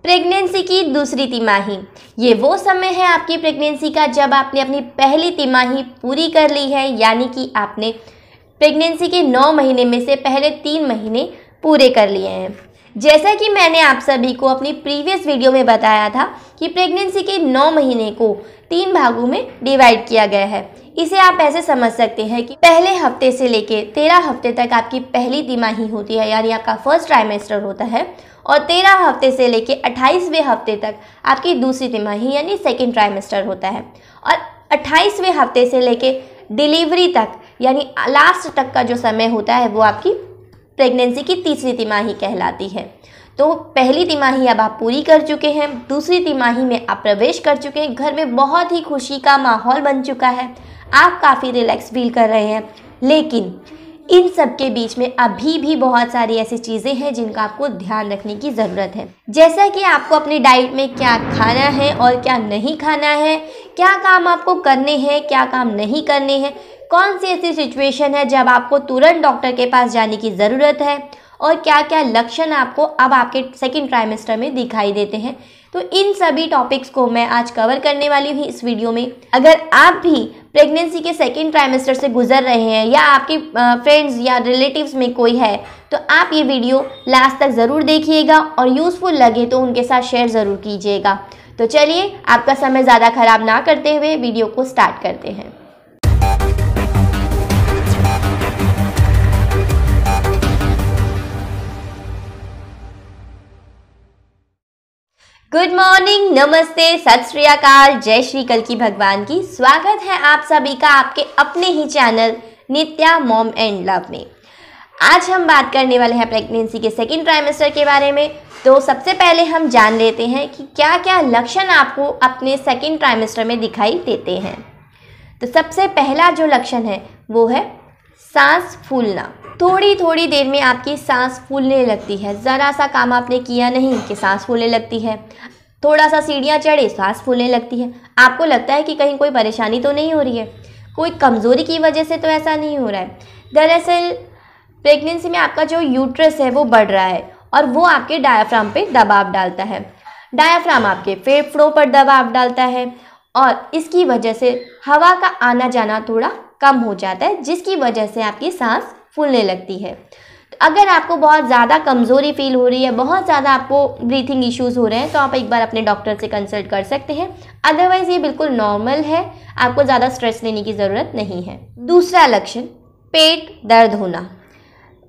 Pregnancy की दूसरी तिमाही, ये वो समय है आपकी प्रेगनेंसी का जब आपने अपनी पहली तिमाही पूरी कर ली है, यानी कि आपने प्रेगनेंसी के 9 महीने में से पहले 3 महीने पूरे कर लिए हैं। जैसा कि मैंने आप सभी को अपनी प्रीवियस वीडियो में बताया था कि प्रेगनेंसी के 9 महीने को 3 भागों में डिवाइड किया गया है। इसे आप ऐसे समझ सकते हैं कि पहले हफ्ते से लेके 13 हफ्ते तक आपकी पहली तिमाही होती है, यानी आपका फर्स्ट ट्राइमेस्टर होता है, और 13 हफ्ते से लेके 28वें हफ्ते तक आपकी दूसरी तिमाही यानी सेकेंड ट्राइमेस्टर होता है, और 28वें हफ्ते से लेके डिलीवरी तक यानी लास्ट तक का जो समय होता है वो आपकी प्रेगनेंसी की तीसरी तिमाही कहलाती है। तो पहली तिमाही अब आप पूरी कर चुके हैं, दूसरी तिमाही में आप प्रवेश कर चुके हैं, घर में बहुत ही खुशी का माहौल बन चुका है, आप काफ़ी रिलैक्स फील कर रहे हैं। लेकिन इन सब के बीच में अभी भी बहुत सारी ऐसी चीज़ें हैं जिनका आपको ध्यान रखने की ज़रूरत है, जैसा कि आपको अपनी डाइट में क्या खाना है और क्या नहीं खाना है, क्या काम आपको करने हैं, क्या काम नहीं करने हैं, कौन सी ऐसी सिचुएशन है जब आपको तुरंत डॉक्टर के पास जाने की ज़रूरत है, और क्या क्या लक्षण आपको अब आपके सेकेंड ट्राइमेस्टर में दिखाई देते हैं। तो इन सभी टॉपिक्स को मैं आज कवर करने वाली हूँ इस वीडियो में। अगर आप भी प्रेगनेंसी के सेकेंड ट्राइमेस्टर से गुजर रहे हैं या आपके फ्रेंड्स या रिलेटिव्स में कोई है, तो आप ये वीडियो लास्ट तक ज़रूर देखिएगा और यूज़फुल लगे तो उनके साथ शेयर ज़रूर कीजिएगा। तो चलिए आपका समय ज़्यादा ख़राब ना करते हुए वीडियो को स्टार्ट करते हैं। गुड मॉर्निंग, नमस्ते, सत श्री अकाल, जय श्री कल्की भगवान की। स्वागत है आप सभी का आपके अपने ही channel Nitya mom and love में। आज हम बात करने वाले हैं प्रेगनेंसी के सेकेंड ट्राइमेस्टर के बारे में। तो सबसे पहले हम जान लेते हैं कि क्या क्या लक्षण आपको अपने सेकेंड ट्राइमेस्टर में दिखाई देते हैं। तो सबसे पहला जो लक्षण है वो है सांस फूलना। थोड़ी थोड़ी देर में आपकी सांस फूलने लगती है। ज़रा सा काम आपने किया नहीं कि सांस फूलने लगती है, थोड़ा सा सीढ़ियाँ चढ़े सांस फूलने लगती है। आपको लगता है कि कहीं कोई परेशानी तो नहीं हो रही है, कोई कमज़ोरी की वजह से तो ऐसा नहीं हो रहा है। दरअसल प्रेगनेंसी में आपका जो यूट्रस है वो बढ़ रहा है और वो आपके डायाफ्राम पे दबाव डालता है। डायाफ्राम आपके फेफड़ों पर दबाव डालता है और इसकी वजह से हवा का आना जाना थोड़ा कम हो जाता है, जिसकी वजह से आपकी सांस फूलने लगती है। तो अगर आपको बहुत ज़्यादा कमज़ोरी फील हो रही है, बहुत ज़्यादा आपको ब्रीथिंग इश्यूज़ हो रहे हैं, तो आप एक बार अपने डॉक्टर से कंसल्ट कर सकते हैं। अदरवाइज़ ये बिल्कुल नॉर्मल है, आपको ज़्यादा स्ट्रेस लेने की ज़रूरत नहीं है। दूसरा लक्षण पेट दर्द होना।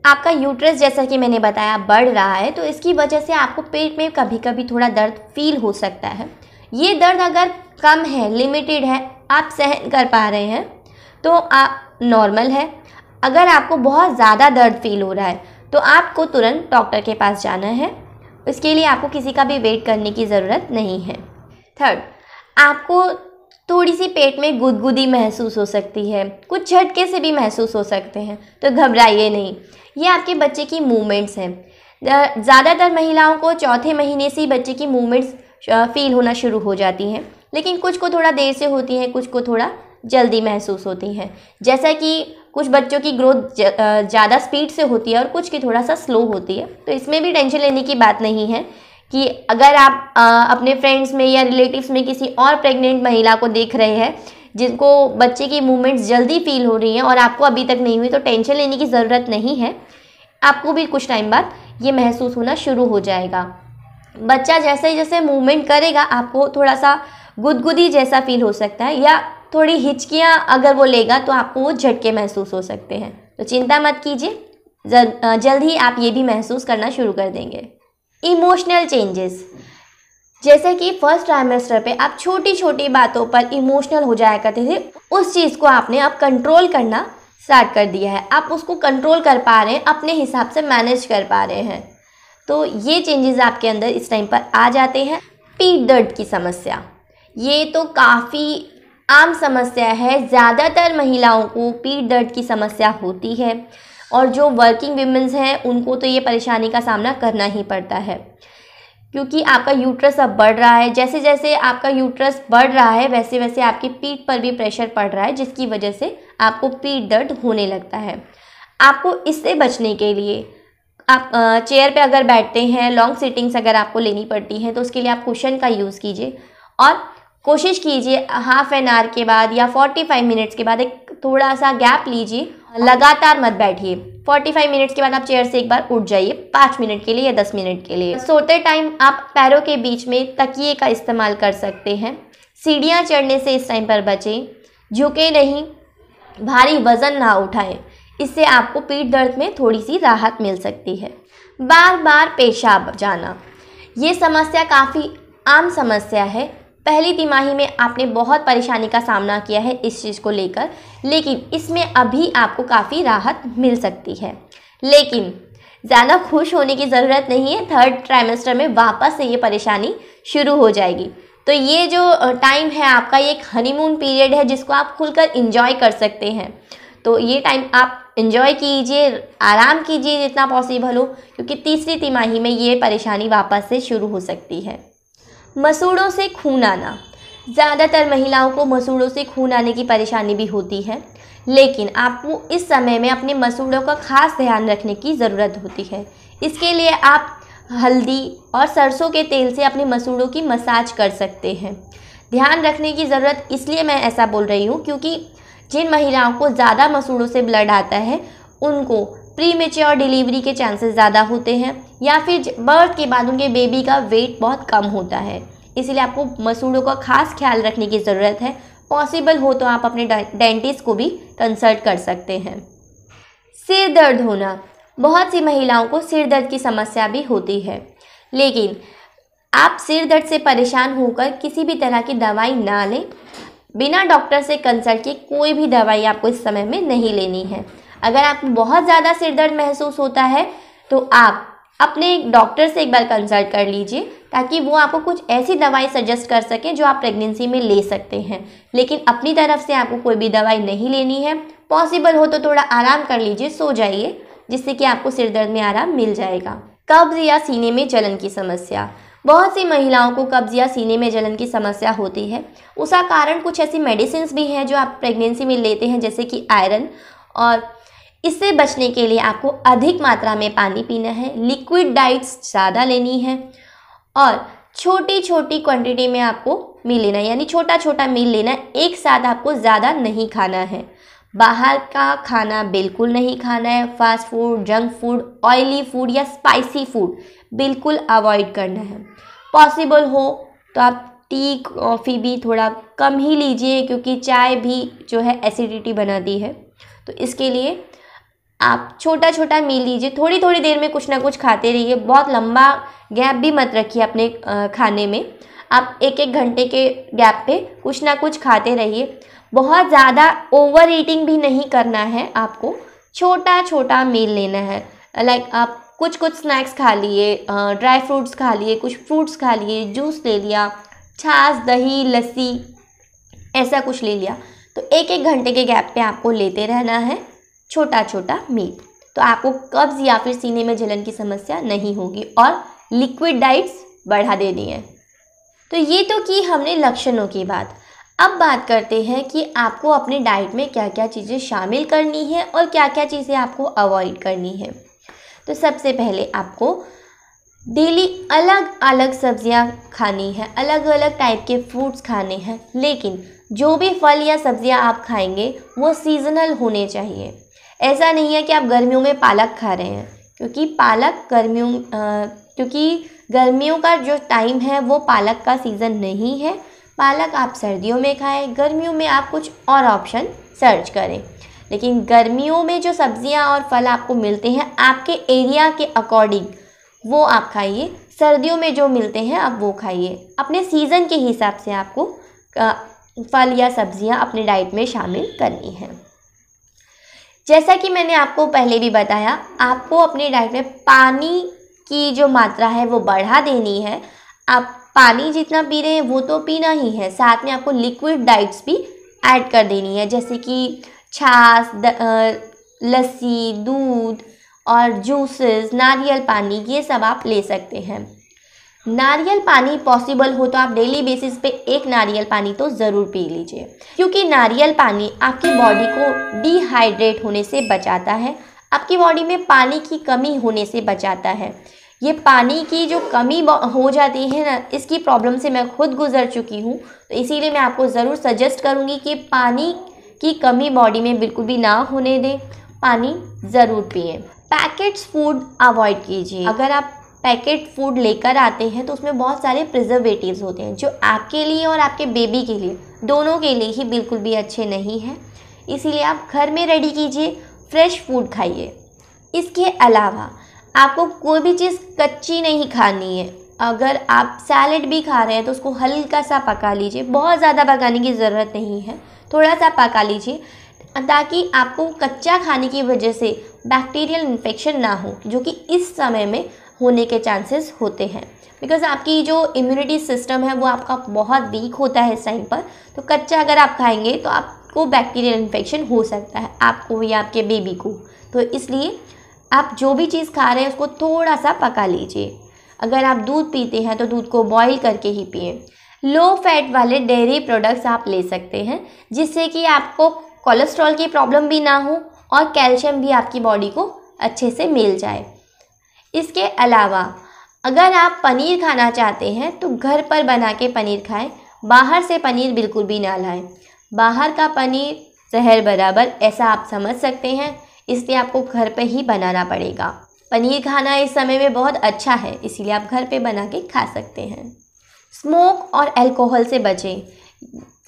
आपका यूट्रस जैसा कि मैंने बताया बढ़ रहा है, तो इसकी वजह से आपको पेट में कभी कभी थोड़ा दर्द फील हो सकता है। ये दर्द अगर कम है, लिमिटेड है, आप सहन कर पा रहे हैं तो आप नॉर्मल है। अगर आपको बहुत ज़्यादा दर्द फील हो रहा है तो आपको तुरंत डॉक्टर के पास जाना है। इसके लिए आपको किसी का भी वेट करने की ज़रूरत नहीं है। थर्ड, आपको थोड़ी सी पेट में गुदगुदी महसूस हो सकती है, कुछ झटके से भी महसूस हो सकते हैं, तो घबराइए नहीं, ये आपके बच्चे की मूवमेंट्स हैं। ज़्यादातर महिलाओं को चौथे महीने से ही बच्चे की मूवमेंट्स फील होना शुरू हो जाती हैं, लेकिन कुछ को थोड़ा देर से होती हैं, कुछ को थोड़ा जल्दी महसूस होती हैं। जैसा कि कुछ बच्चों की ग्रोथ ज़्यादा स्पीड से होती है और कुछ की थोड़ा सा स्लो होती है, तो इसमें भी टेंशन लेने की बात नहीं है कि अगर आप अपने फ्रेंड्स में या रिलेटिव्स में किसी और प्रेग्नेंट महिला को देख रहे हैं जिनको बच्चे की मूवमेंट्स जल्दी फील हो रही हैं और आपको अभी तक नहीं हुई, तो टेंशन लेने की ज़रूरत नहीं है। आपको भी कुछ टाइम बाद ये महसूस होना शुरू हो जाएगा। बच्चा जैसे जैसे मूवमेंट करेगा आपको थोड़ा सा गुदगुदी जैसा फील हो सकता है, या थोड़ी हिचकियाँ अगर वो लेगा तो आपको वो झटके महसूस हो सकते हैं। तो चिंता मत कीजिए, जल्द ही आप ये भी महसूस करना शुरू कर देंगे। इमोशनल चेंजेस, जैसे कि फर्स्ट ट्राइमेस्टर पे आप छोटी छोटी बातों पर इमोशनल हो जाया करते थे, उस चीज़ को आपने अब कंट्रोल करना स्टार्ट कर दिया है। आप उसको कंट्रोल कर पा रहे हैं, अपने हिसाब से मैनेज कर पा रहे हैं। तो ये चेंजेस आपके अंदर इस टाइम पर आ जाते हैं। पीठ दर्द की समस्या, ये तो काफ़ी आम समस्या है। ज़्यादातर महिलाओं को पीठ दर्द की समस्या होती है और जो वर्किंग विमेंस हैं उनको तो ये परेशानी का सामना करना ही पड़ता है, क्योंकि आपका यूट्रस अब बढ़ रहा है। जैसे जैसे आपका यूट्रस बढ़ रहा है वैसे वैसे आपकी पीठ पर भी प्रेशर पड़ रहा है, जिसकी वजह से आपको पीठ दर्द होने लगता है। आपको इससे बचने के लिए आप चेयर पे अगर बैठते हैं, लॉन्ग सिटिंग्स अगर आपको लेनी पड़ती हैं, तो उसके लिए आप कुशन का यूज़ कीजिए और कोशिश कीजिए हाफ एन आवर के बाद या 45 मिनट्स के बाद एक थोड़ा सा गैप लीजिए, लगातार मत बैठिए। 45 मिनट्स के बाद आप चेयर से एक बार उठ जाइए, 5 मिनट के लिए या 10 मिनट के लिए। सोते टाइम आप पैरों के बीच में तकिए का इस्तेमाल कर सकते हैं। सीढ़ियाँ चढ़ने से इस टाइम पर बचें, झुके नहीं, भारी वज़न ना उठाएं, इससे आपको पीठ दर्द में थोड़ी सी राहत मिल सकती है। बार बार पेशाब जाना, ये समस्या काफ़ी आम समस्या है। पहली तिमाही में आपने बहुत परेशानी का सामना किया है इस चीज़ को लेकर, लेकिन इसमें अभी आपको काफ़ी राहत मिल सकती है। लेकिन ज़्यादा खुश होने की ज़रूरत नहीं है, 3rd ट्राइमेस्टर में वापस से ये परेशानी शुरू हो जाएगी। तो ये जो टाइम है आपका, ये एक हनीमून पीरियड है जिसको आप खुलकर इंजॉय कर सकते हैं। तो ये टाइम आप इंजॉय कीजिए, आराम कीजिए जितना पॉसिबल हो, क्योंकि तीसरी तिमाही में ये परेशानी वापस से शुरू हो सकती है। मसूड़ों से खून आना, ज़्यादातर महिलाओं को मसूड़ों से खून आने की परेशानी भी होती है, लेकिन आपको इस समय में अपने मसूड़ों का खास ध्यान रखने की ज़रूरत होती है। इसके लिए आप हल्दी और सरसों के तेल से अपने मसूड़ों की मसाज कर सकते हैं। ध्यान रखने की ज़रूरत इसलिए मैं ऐसा बोल रही हूँ क्योंकि जिन महिलाओं को ज़्यादा मसूड़ों से ब्लड आता है उनको प्रीमेच्योर डिलीवरी के चांसेस ज़्यादा होते हैं, या फिर बर्थ के बाद उनके बेबी का वेट बहुत कम होता है। इसलिए आपको मसूड़ों का खास ख्याल रखने की ज़रूरत है। पॉसिबल हो तो आप अपने डेंटिस्ट को भी कंसल्ट कर सकते हैं। सिर दर्द होना, बहुत सी महिलाओं को सिर दर्द की समस्या भी होती है, लेकिन आप सिर दर्द से परेशान होकर किसी भी तरह की दवाई ना लें। बिना डॉक्टर से कंसल्ट किए कोई भी दवाई आपको इस समय में नहीं लेनी है। अगर आपको बहुत ज़्यादा सिर दर्द महसूस होता है तो आप अपने डॉक्टर से एक बार कंसल्ट कर लीजिए, ताकि वो आपको कुछ ऐसी दवाई सजेस्ट कर सकें जो आप प्रेगनेंसी में ले सकते हैं। लेकिन अपनी तरफ से आपको कोई भी दवाई नहीं लेनी है। पॉसिबल हो तो थोड़ा आराम कर लीजिए, सो जाइए, जिससे कि आपको सिर दर्द में आराम मिल जाएगा। कब्ज़ या सीने में जलन की समस्या, बहुत सी महिलाओं को कब्ज़ या सीने में जलन की समस्या होती है। उसका कारण कुछ ऐसी मेडिसिन भी हैं जो आप प्रेगनेंसी में लेते हैं, जैसे कि आयरन, और इससे बचने के लिए आपको अधिक मात्रा में पानी पीना है, लिक्विड डाइट्स ज़्यादा लेनी है और छोटी छोटी क्वांटिटी में आपको मील लेना है, यानी छोटा छोटा मील लेना है। एक साथ आपको ज़्यादा नहीं खाना है। बाहर का खाना बिल्कुल नहीं खाना है। Fast food, junk food, oily food या स्पाइसी फूड बिल्कुल अवॉइड करना है। पॉसिबल हो तो आप टी कॉफ़ी भी थोड़ा कम ही लीजिए, क्योंकि चाय भी जो है एसिडिटी बनाती है। तो इसके लिए आप छोटा छोटा मील लीजिए, थोड़ी थोड़ी देर में कुछ ना कुछ खाते रहिए। बहुत लंबा गैप भी मत रखिए अपने खाने में। आप 1-1 घंटे के गैप पे कुछ ना कुछ खाते रहिए। बहुत ज़्यादा ओवर ईटिंग भी नहीं करना है आपको, छोटा छोटा मील लेना है। लाइक आप कुछ कुछ स्नैक्स खा लिए, ड्राई फ्रूट्स खा लिए, कुछ फ्रूट्स खा लिए, जूस ले लिया, छाछ, दही, लस्सी, ऐसा कुछ ले लिया। तो 1-1 घंटे के गैप पे आपको लेते रहना है छोटा छोटा मील। तो आपको कब्ज़ या फिर सीने में जलन की समस्या नहीं होगी और लिक्विड डाइट्स बढ़ा देनी है। तो ये तो की हमने लक्षणों की बात। अब बात करते हैं कि आपको अपने डाइट में क्या क्या चीज़ें शामिल करनी है और क्या क्या चीज़ें आपको अवॉइड करनी है। तो सबसे पहले आपको डेली अलग अलग सब्जियां खानी है, अलग अलग टाइप के फ्रूट्स खाने हैं, लेकिन जो भी फल या सब्जियां आप खाएंगे वो सीजनल होने चाहिए। ऐसा नहीं है कि आप गर्मियों में पालक खा रहे हैं, क्योंकि पालक क्योंकि गर्मियों का जो टाइम है वो पालक का सीज़न नहीं है। पालक आप सर्दियों में खाएं, गर्मियों में आप कुछ और ऑप्शन सर्च करें। लेकिन गर्मियों में जो सब्जियां और फल आपको मिलते हैं आपके एरिया के अकॉर्डिंग वो आप खाइए। सर्दियों में जो मिलते हैं आप वो खाइए। अपने सीज़न के हिसाब से आपको फल या सब्जियां अपने डाइट में शामिल करनी है। जैसा कि मैंने आपको पहले भी बताया, आपको अपने डाइट में पानी की जो मात्रा है वो बढ़ा देनी है। आप पानी जितना पी रहे हैं वो तो पीना ही है, साथ में आपको लिक्विड डाइट्स भी ऐड कर देनी है, जैसे कि छाछ, लस्सी, दूध और जूसेस, नारियल पानी, ये सब आप ले सकते हैं। नारियल पानी पॉसिबल हो तो आप डेली बेसिस पे 1 नारियल पानी तो ज़रूर पी लीजिए, क्योंकि नारियल पानी आपकी बॉडी को डिहाइड्रेट होने से बचाता है, आपकी बॉडी में पानी की कमी होने से बचाता है। ये पानी की जो कमी हो जाती है ना, इसकी प्रॉब्लम से मैं खुद गुजर चुकी हूँ, तो इसीलिए मैं आपको ज़रूर सजेस्ट करूँगी कि पानी की कमी बॉडी में बिल्कुल भी ना होने दें, पानी ज़रूर पिएं। पैकेट्स फूड अवॉइड कीजिए। अगर आप पैकेट फूड लेकर आते हैं तो उसमें बहुत सारे प्रिजर्वेटिव्स होते हैं जो आपके लिए और आपके बेबी के लिए, दोनों के लिए ही बिल्कुल भी अच्छे नहीं हैं। इसीलिए आप घर में रेडी कीजिए, फ्रेश फूड खाइए। इसके अलावा आपको कोई भी चीज़ कच्ची नहीं खानी है। अगर आप सैलेड भी खा रहे हैं तो उसको हल्का सा पका लीजिए, बहुत ज़्यादा पकाने की ज़रूरत नहीं है, थोड़ा सा पका लीजिए, ताकि आपको कच्चा खाने की वजह से बैक्टीरियल इन्फेक्शन ना हो, जो कि इस समय में होने के चांसेस होते हैं। बिकॉज़ आपकी जो इम्यूनिटी सिस्टम है वो आपका बहुत वीक होता है इस टाइम पर, तो कच्चा अगर आप खाएंगे तो आपको बैक्टीरियल इन्फेक्शन हो सकता है, आपको या आपके बेबी को। तो इसलिए आप जो भी चीज़ खा रहे हैं उसको थोड़ा सा पका लीजिए। अगर आप दूध पीते हैं तो दूध को बॉईल करके ही पिएं। लो फैट वाले डेयरी प्रोडक्ट्स आप ले सकते हैं, जिससे कि आपको कोलेस्ट्रॉल की प्रॉब्लम भी ना हो और कैल्शियम भी आपकी बॉडी को अच्छे से मिल जाए। इसके अलावा अगर आप पनीर खाना चाहते हैं तो घर पर बना के पनीर खाएं, बाहर से पनीर बिल्कुल भी ना लाएं। बाहर का पनीर जहर बराबर, ऐसा आप समझ सकते हैं, इसलिए आपको घर पे ही बनाना पड़ेगा। पनीर खाना इस समय में बहुत अच्छा है, इसीलिए आप घर पे बना के खा सकते हैं। स्मोक और अल्कोहल से बचें।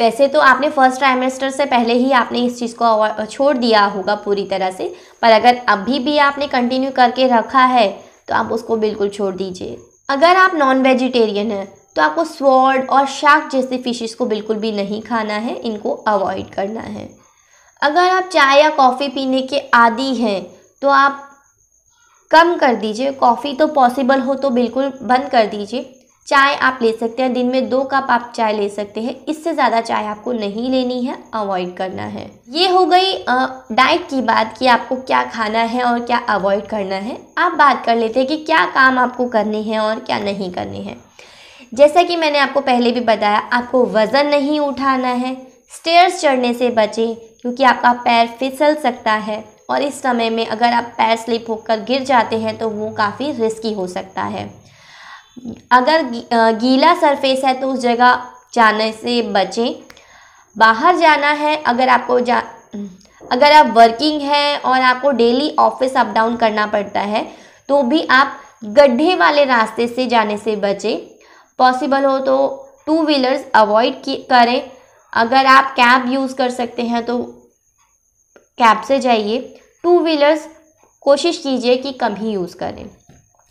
वैसे तो आपने फर्स्ट ट्राइमेस्टर से पहले ही आपने इस चीज़ को छोड़ दिया होगा पूरी तरह से, पर अगर अभी भी आपने कंटिन्यू करके रखा है तो आप उसको बिल्कुल छोड़ दीजिए। अगर आप नॉन वेजिटेरियन हैं तो आपको स्वॉर्ड और शार्क जैसी फिशेस को बिल्कुल भी नहीं खाना है, इनको अवॉइड करना है। अगर आप चाय या कॉफ़ी पीने के आदी हैं तो आप कम कर दीजिए। कॉफ़ी तो पॉसिबल हो तो बिल्कुल बंद कर दीजिए। चाय आप ले सकते हैं, दिन में 2 कप आप चाय ले सकते हैं, इससे ज़्यादा चाय आपको नहीं लेनी है, अवॉइड करना है। ये हो गई डाइट की बात कि आपको क्या खाना है और क्या अवॉइड करना है। अब बात कर लेते हैं कि क्या काम आपको करने हैं और क्या नहीं करने हैं। जैसा कि मैंने आपको पहले भी बताया, आपको वज़न नहीं उठाना है, स्टेयर्स चढ़ने से बचें क्योंकि आपका पैर फिसल सकता है और इस समय में अगर आप पैर स्लिप होकर गिर जाते हैं तो वो काफ़ी रिस्की हो सकता है। अगर गीला सरफेस है तो उस जगह जाने से बचें। बाहर जाना है, अगर आप वर्किंग हैं और आपको डेली ऑफिस अप डाउन करना पड़ता है तो भी आप गड्ढे वाले रास्ते से जाने से बचें। पॉसिबल हो तो 2 व्हीलर्स अवॉइड करें। अगर आप कैब यूज़ कर सकते हैं तो कैब से जाइए। 2 व्हीलर्स कोशिश कीजिए कि कम ही यूज़ करें,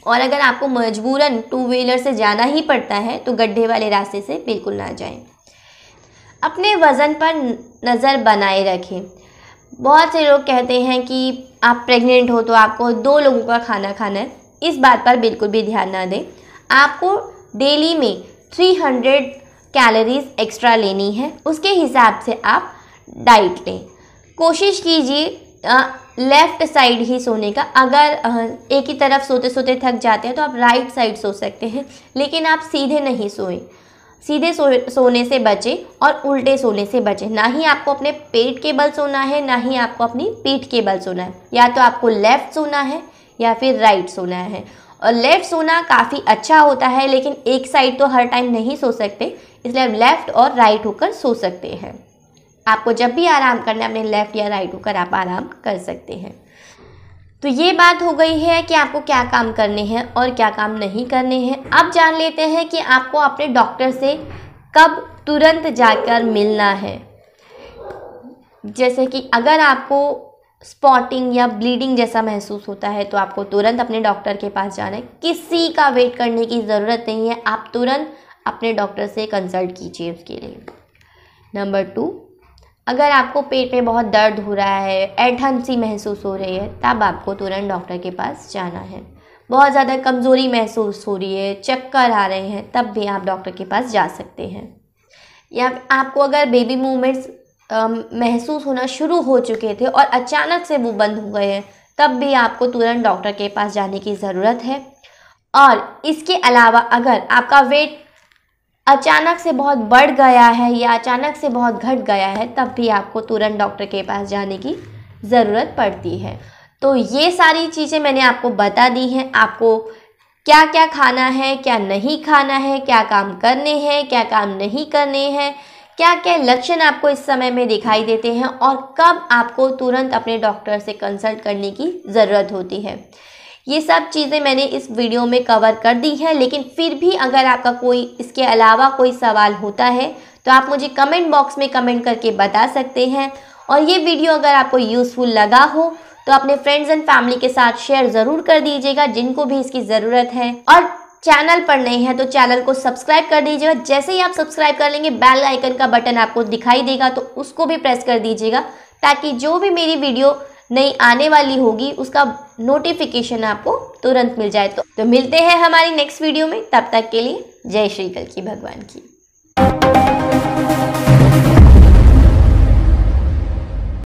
और अगर आपको मजबूरन 2 व्हीलर से जाना ही पड़ता है तो गड्ढे वाले रास्ते से बिल्कुल ना जाएं। अपने वज़न पर नज़र बनाए रखें। बहुत से लोग कहते हैं कि आप प्रेग्नेंट हो तो आपको 2 लोगों का खाना खाना है, इस बात पर बिल्कुल भी ध्यान ना दें। आपको डेली में 300 कैलोरीज एक्स्ट्रा लेनी है, उसके हिसाब से आप डाइट लें। कोशिश कीजिए लेफ़्ट साइड ही सोने का। अगर एक ही तरफ सोते सोते थक जाते हैं तो आप राइट साइड सो सकते हैं, लेकिन आप सीधे नहीं सोएं। सीधे सोने से बचें और उल्टे सोने से बचें। ना ही आपको अपने पेट के बल सोना है, ना ही आपको अपनी पीठ के बल सोना है। या तो आपको लेफ़्ट सोना है या फिर राइट सोना है। और लेफ़्ट सोना काफ़ी अच्छा होता है, लेकिन एक साइड तो हर टाइम नहीं सो सकते, इसलिए आप लेफ़्ट और राइट होकर सो सकते हैं। आपको जब भी आराम करना है अपने लेफ़्ट या राइट होकर आप आराम कर सकते हैं। तो ये बात हो गई है कि आपको क्या काम करने हैं और क्या काम नहीं करने हैं। अब जान लेते हैं कि आपको अपने डॉक्टर से कब तुरंत जाकर मिलना है। जैसे कि अगर आपको स्पॉटिंग या ब्लीडिंग जैसा महसूस होता है तो आपको तुरंत अपने डॉक्टर के पास जाना है। किसी का वेट करने की ज़रूरत नहीं है, आप तुरंत अपने डॉक्टर से कंसल्ट कीजिए उसके लिए। नंबर 2, अगर आपको पेट में बहुत दर्द हो रहा है, ऐंठन सी महसूस हो रही है, तब आपको तुरंत डॉक्टर के पास जाना है। बहुत ज़्यादा कमज़ोरी महसूस हो रही है, चक्कर आ रहे हैं, तब भी आप डॉक्टर के पास जा सकते हैं। या आपको अगर बेबी मूवमेंट्स महसूस होना शुरू हो चुके थे और अचानक से वो बंद हो गए हैं, तब भी आपको तुरंत डॉक्टर के पास जाने की ज़रूरत है। और इसके अलावा अगर आपका वेट अचानक से बहुत बढ़ गया है या अचानक से बहुत घट गया है, तब भी आपको तुरंत डॉक्टर के पास जाने की ज़रूरत पड़ती है। तो ये सारी चीज़ें मैंने आपको बता दी हैं, आपको क्या क्या खाना है, क्या नहीं खाना है, क्या काम करने हैं, क्या काम नहीं करने हैं, क्या क्या लक्षण आपको इस समय में दिखाई देते हैं और कब आपको तुरंत अपने डॉक्टर से कंसल्ट करने की ज़रूरत होती है। ये सब चीज़ें मैंने इस वीडियो में कवर कर दी हैं, लेकिन फिर भी अगर आपका कोई इसके अलावा कोई सवाल होता है तो आप मुझे कमेंट बॉक्स में कमेंट करके बता सकते हैं। और ये वीडियो अगर आपको यूज़फुल लगा हो तो अपने फ्रेंड्स एंड फैमिली के साथ शेयर ज़रूर कर दीजिएगा जिनको भी इसकी ज़रूरत है। और चैनल पर नए हैं तो चैनल को सब्सक्राइब कर दीजिएगा। जैसे ही आप सब्सक्राइब कर लेंगे बेल आइकन का बटन आपको दिखाई देगा तो उसको भी प्रेस कर दीजिएगा, ताकि जो भी मेरी वीडियो नई आने वाली होगी उसका नोटिफिकेशन आपको तुरंत मिल जाए। तो मिलते हैं हमारी नेक्स्ट वीडियो में, तब तक के लिए जय श्री कल्की भगवान की।